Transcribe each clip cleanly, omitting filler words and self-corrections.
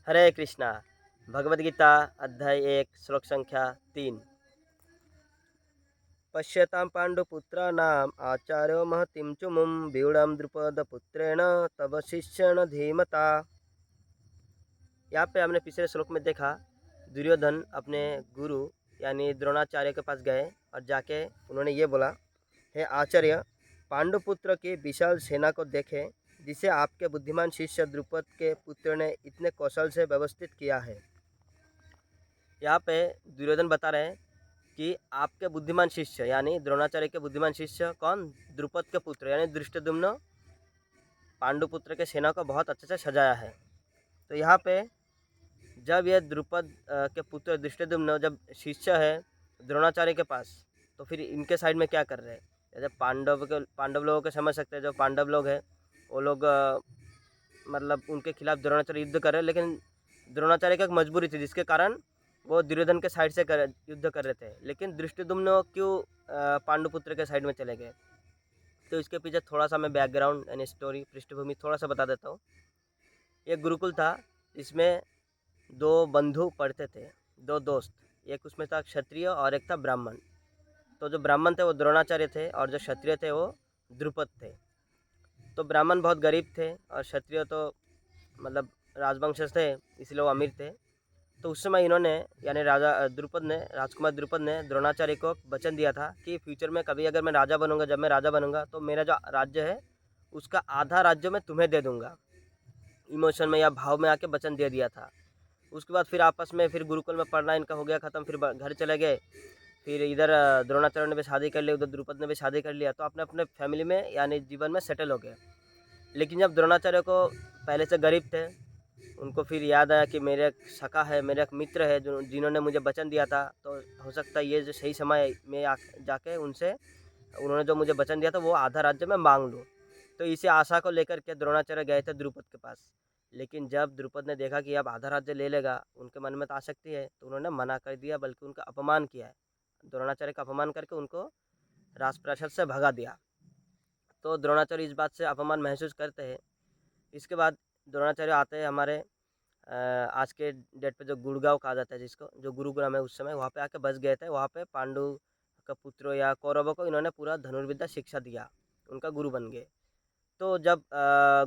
हरे कृष्णा। भगवद गीता अध्याय 1 श्लोक संख्या 3। पश्यतां पाण्डुपुत्राणाम् आचार्यो महतीं चुमुं व्यूढां द्रुपदपुत्रेण तव शिष्येण धीमता। यहाँ पे हमने पिछले श्लोक में देखा, दुर्योधन अपने गुरु यानी द्रोणाचार्य के पास गए और जाके उन्होंने ये बोला, हे आचार्य, पांडुपुत्र की विशाल सेना को देखें जिसे आपके बुद्धिमान शिष्य द्रुपद के पुत्र ने इतने कौशल से व्यवस्थित किया है। यहाँ पे दुर्योधन बता रहे हैं कि आपके बुद्धिमान शिष्य यानी द्रोणाचार्य के बुद्धिमान शिष्य कौन? द्रुपद के पुत्र यानी धृष्टद्युम्न पांडुपुत्र के सेना को बहुत अच्छे से सजाया है। तो यहाँ पे जब ये द्रुपद के पुत्र धृष्टद्युम्न जब शिष्य है द्रोणाचार्य के पास, तो फिर इनके साइड में क्या कर रहे हैं? जैसे पांडव लोगों को समझ सकते हैं, जो पांडव लोग हैं वो लोग मतलब उनके खिलाफ द्रोणाचार्य युद्ध कर रहे हैं, लेकिन द्रोणाचार्य की एक मजबूरी थी जिसके कारण वो दुर्योधन के साइड से युद्ध कर रहे थे। लेकिन धृष्टद्युम्न क्यों पांडुपुत्र के साइड में चले गए? तो इसके पीछे थोड़ा सा मैं बैकग्राउंड यानी स्टोरी पृष्ठभूमि थोड़ा सा बता देता हूँ। एक गुरुकुल था, इसमें दो बंधु पढ़ते थे, दो दोस्त। एक उसमें था क्षत्रिय और एक था ब्राह्मण। तो जो ब्राह्मण थे वो द्रोणाचार्य थे और जो क्षत्रिय थे वो द्रुपद थे। तो ब्राह्मण बहुत गरीब थे और क्षत्रिय तो मतलब राजवंश थे, इसलिए वो अमीर थे। तो उस समय इन्होंने यानी राजा द्रुपद ने, राजकुमार द्रुपद ने द्रोणाचार्य को वचन दिया था कि फ्यूचर में कभी अगर मैं राजा बनूंगा, जब मैं राजा बनूंगा तो मेरा जो राज्य है उसका आधा राज्य मैं तुम्हें दे दूंगा। इमोशन में या भाव में आके वचन दे दिया था। उसके बाद फिर आपस में फिर गुरुकुल में पढ़ना इनका हो गया ख़त्म, फिर घर चले गए। फिर इधर द्रोणाचार्य ने भी शादी कर ली, उधर द्रुपद ने भी शादी कर लिया, तो अपने अपने फैमिली में यानी जीवन में सेटल हो गए। लेकिन जब द्रोणाचार्य को पहले से गरीब थे, उनको फिर याद आया कि मेरे एक सखा है, मेरे एक मित्र है जो जिन्होंने मुझे वचन दिया था, तो हो सकता है ये जो सही समय में जाके उनसे उन्होंने जो मुझे वचन दिया था वो आधा राज्य में मांग लूँ। तो इसी आशा को लेकर के द्रोणाचार्य गए थे द्रुपद के पास। लेकिन जब द्रुपद ने देखा कि अब आधा राज्य ले लेगा, उनके मन में तो आसक्ति है, तो उन्होंने मना कर दिया, बल्कि उनका अपमान किया है। द्रोणाचार्य का अपमान करके उनको राजप्रासाद से भगा दिया। तो द्रोणाचार्य इस बात से अपमान महसूस करते हैं। इसके बाद द्रोणाचार्य आते हैं हमारे आज के डेट पे जो गुड़गांव कहा जाता है, जिसको जो गुरुग्राम है, उस समय वहाँ पे आके बस गए थे। वहाँ पे पांडु का पुत्रों या कौरवों को इन्होंने पूरा धनुर्विद्या शिक्षा दिया, उनका गुरु बन गए। तो जब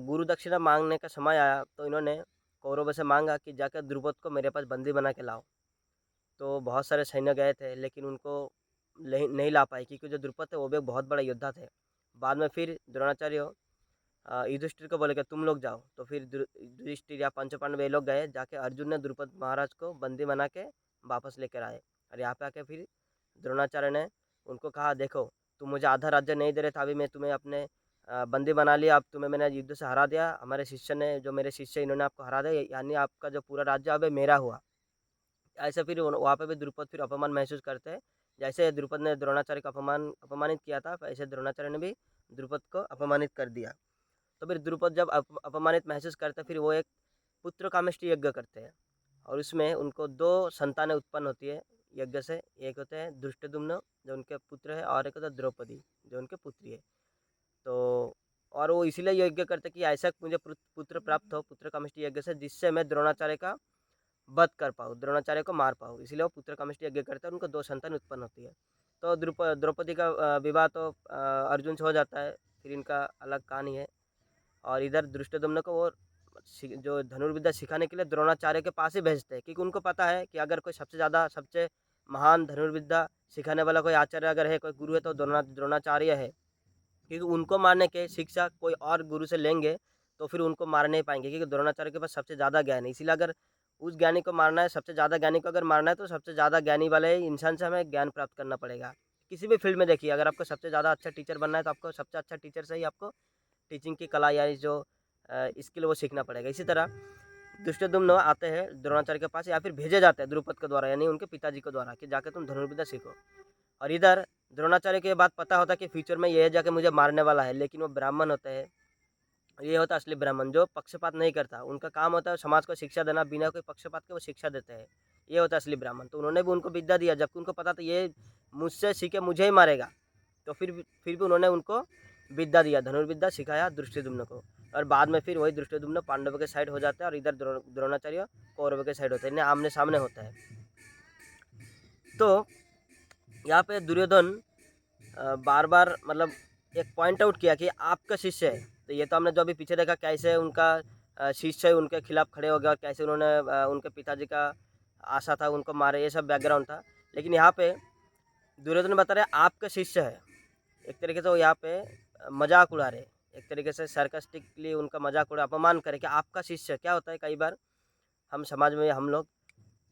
गुरु दक्षिणा मांगने का समय आया तो इन्होंने कौरवों से मांगा कि जाकर द्रुपद को मेरे पास बंदी बना के लाओ। तो बहुत सारे सैन्य गए थे लेकिन उनको नहीं ला पाए, क्योंकि जो द्रुपद थे वो भी एक बहुत बड़ा योद्धा थे। बाद में फिर द्रोणाचार्य युधिष्ठिर को बोले कि तुम लोग जाओ, तो फिर युधिष्ठिर या पंचपांडव ये लोग गए, जाके अर्जुन ने द्रुपद महाराज को बंदी बना के वापस लेकर आए। और यहाँ पे आके फिर द्रोणाचार्य ने उनको कहा, देखो तुम मुझे आधा राज्य नहीं दे रहे थे, अभी मैं तुम्हें अपने बंदी बना लिया, अब तुम्हें मैंने युद्ध से हरा दिया, हमारे शिष्य ने, जो मेरे शिष्य इन्होंने आपको हरा दिया, यानी आपका जो पूरा राज्य अब मेरा हुआ। ऐसे फिर वहाँ पे भी द्रुपद फिर अपमान महसूस करते हैं। जैसे द्रुपद ने द्रोणाचार्य को अपमानित किया था, वैसे द्रोणाचार्य ने भी द्रुपद को अपमानित कर दिया। तो फिर द्रुपद जब अपमानित महसूस करते हैं, फिर वो एक पुत्र कामेष्टि यज्ञ करते हैं और उसमें उनको दो संतानें उत्पन्न होती है यज्ञ से। एक होते हैं धृष्टद्युम्न जो उनके पुत्र है, और एक होता है द्रौपदी जो उनके पुत्री है। तो और वो इसीलिए यज्ञ करते कि ऐसा मुझे पुत्र प्राप्त हो, पुत्र कामेष्टि यज्ञ से, जिससे मैं द्रोणाचार्य का वध कर पाऊँ, द्रोणाचार्य को मार पाऊँ, इसीलिए वो पुत्र कामेष्टि यज्ञ करते हैं, उनको दो संतान उत्पन्न होती है। तो द्रौपदी का विवाह तो अर्जुन से हो जाता है, फिर इनका अलग कहानी है। और इधर धृष्टद्युम्न को वो जो धनुर्विद्या सिखाने के लिए द्रोणाचार्य के पास ही भेजते हैं, क्योंकि उनको पता है कि अगर कोई सबसे महान धनुर्विद्या सिखाने वाला कोई आचार्य अगर है, कोई गुरु है, तो द्रोणाचार्य है। क्योंकि उनको मारने के शिक्षा कोई और गुरु से लेंगे तो फिर उनको मार नहीं पाएंगे, क्योंकि द्रोणाचार्य के पास सबसे ज़्यादा ज्ञान है। इसीलिए अगर उस ज्ञानी को मारना है, सबसे ज़्यादा ज्ञानी को अगर मारना है, तो सबसे ज़्यादा ज्ञानी वाले इंसान से हमें ज्ञान प्राप्त करना पड़ेगा। किसी भी फील्ड में देखिए, अगर आपको सबसे ज़्यादा अच्छा टीचर बनना है तो आपको सबसे अच्छा टीचर से ही आपको टीचिंग की कला या जो स्किल वो सीखना पड़ेगा। इसी तरह दुष्टदुम्न आते हैं द्रोणाचार्य के पास, या फिर भेजे जाते हैं द्रुपद के द्वारा यानी उनके पिताजी के द्वारा कि जाके तुम धनुर्विद्या सीखो। और इधर द्रोणाचार्य को ये बात पता होता है कि फ्यूचर में ये जाके मुझे मारने वाला है, लेकिन वो ब्राह्मण होते हैं। ये होता है असली ब्राह्मण जो पक्षपात नहीं करता, उनका काम होता है समाज को शिक्षा देना, बिना कोई पक्षपात के वो शिक्षा देते हैं। ये होता है असली ब्राह्मण। तो उन्होंने भी उनको विद्या दिया, जबकि उनको पता था ये मुझसे सीखे मुझे ही मारेगा, तो फिर भी उन्होंने उनको विद्या दिया, धनुर्विद्या सिखाया दृष्टिद्युम्न को। और बाद में फिर वही दृष्टिद्युम्न पांडवों के साइड हो जाता है और इधर द्रोणाचार्य कौरवों के साइड होते हैं, इन्हें आमने सामने होता है। तो यहाँ पे दुर्योधन बार बार मतलब एक पॉइंट आउट किया कि आपका शिष्य है। तो ये तो हमने जो अभी पीछे देखा कैसे उनका शिष्य उनके खिलाफ खड़े हो गया और कैसे उन्होंने उनके पिताजी का आशा था उनको मारे, ये सब बैकग्राउंड था। लेकिन यहाँ पे दुर्योधन बता रहे आपका शिष्य है, एक तरीके से वो यहाँ पे मजाक उड़ा रहे, एक तरीके से सरकास्टिकली उनका मजाक उड़ा, अपमान करे कि आपका शिष्य। क्या होता है कई बार हम समाज में, हम लोग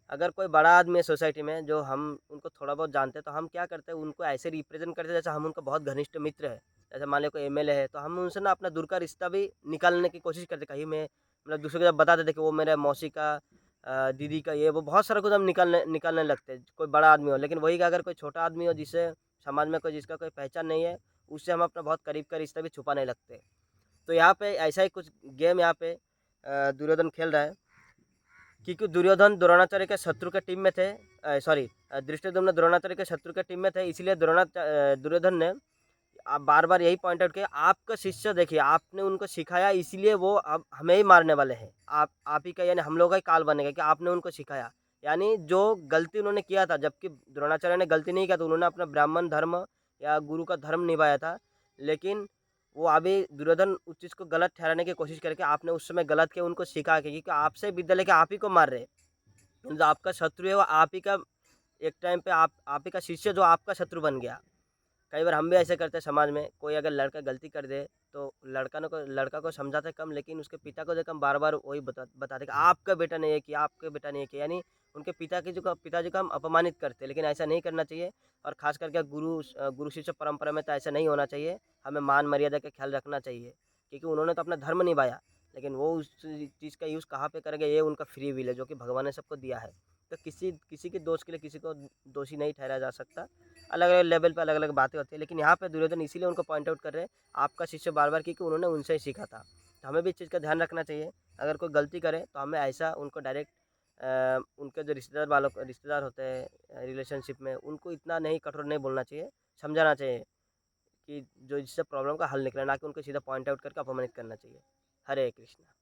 अगर कोई बड़ा आदमी है सोसाइटी में जो हम उनको थोड़ा बहुत जानते हैं, तो हम क्या करते हैं उनको ऐसे रिप्रेजेंट करते हैं जैसे हम उनका बहुत घनिष्ठ मित्र है। जैसे मान लो कोई एमएलए है तो हम उनसे ना अपना दूर का रिश्ता भी निकालने की कोशिश करते, कहीं में मतलब दूसरे को जब बता देते कि वो मेरे मौसी का दीदी का ये वो बहुत सारा कुछ हम निकालने निकालने लगते हैं, कोई बड़ा आदमी हो। लेकिन वही का अगर कोई छोटा आदमी हो जिससे समाज में कोई जिसका कोई पहचान नहीं है, उससे हम अपना बहुत करीब का रिश्ता भी छुपाने लगते। तो यहाँ पे ऐसा ही कुछ गेम यहाँ पे दुर्योधन खेल रहा है, क्योंकि दुर्योधन द्रोणाचार्य के शत्रु के टीम में थे, सॉरी धृष्टद्युम्न द्रोणाचार्य के शत्रु के टीम में थे, इसलिए दुर्योधन ने बार बार यही पॉइंट आउट किया आपका शिष्य देखिए आपने उनको सिखाया इसलिए वो अब हमें ही मारने वाले हैं, आप ही का यानी हम लोग का ही काल बनेगा कि आपने उनको सिखाया। यानी जो गलती उन्होंने किया था, जबकि द्रोणाचार्य ने गलती नहीं किया, तो उन्होंने अपना ब्राह्मण धर्म या गुरु का धर्म निभाया था। लेकिन वो अभी दुर्योधन उस चीज़ को गलत ठहराने की कोशिश करके आपने उस समय गलत किया, उनको सिखा के, क्योंकि आपसे विद्या लेके आप ही को मार रहे, जो आपका शत्रु है वो आप ही का, एक टाइम पे आप ही का शिष्य जो आपका शत्रु बन गया। कई बार हम भी ऐसे करते हैं समाज में, कोई अगर लड़का गलती कर दे तो लड़का को समझाते कम, लेकिन उसके पिता को देखकर हम बार बार वही बताते कि आपका बेटा ने ये किया, आपके बेटा ने ये किया, यानी उनके पिताजी को हम अपमानित करते हैं। लेकिन ऐसा नहीं करना चाहिए, और खास करके गुरु शिष्य परंपरा में तो ऐसा नहीं होना चाहिए। हमें मान मर्यादा का ख्याल रखना चाहिए, क्योंकि उन्होंने तो अपना धर्म निभाया, लेकिन वो उस चीज़ का यूज़ कहाँ पे करेंगे, ये उनका फ्री विल है जो कि भगवान ने सबको दिया है। तो किसी किसी के दोष के लिए किसी को दोषी नहीं ठहराया जा सकता। अलग अलग लेवल पे अलग अलग बातें होती है, लेकिन यहाँ पे दुर्योधन इसीलिए उनको पॉइंट आउट कर रहे हैं आपका शिष्य बार बार, क्योंकि उन्होंने उनसे ही सीखा था। तो हमें भी इस चीज़ का ध्यान रखना चाहिए, अगर कोई गलती करे तो हमें ऐसा उनको डायरेक्ट उनके जो रिश्तेदार होते हैं रिलेशनशिप में, उनको इतना नहीं कठोर नहीं बोलना चाहिए, समझाना चाहिए कि जो जिससे प्रॉब्लम का हल निकले, ना कि उनको सीधा पॉइंट आउट करके अपमानित करना चाहिए। हरे कृष्णा।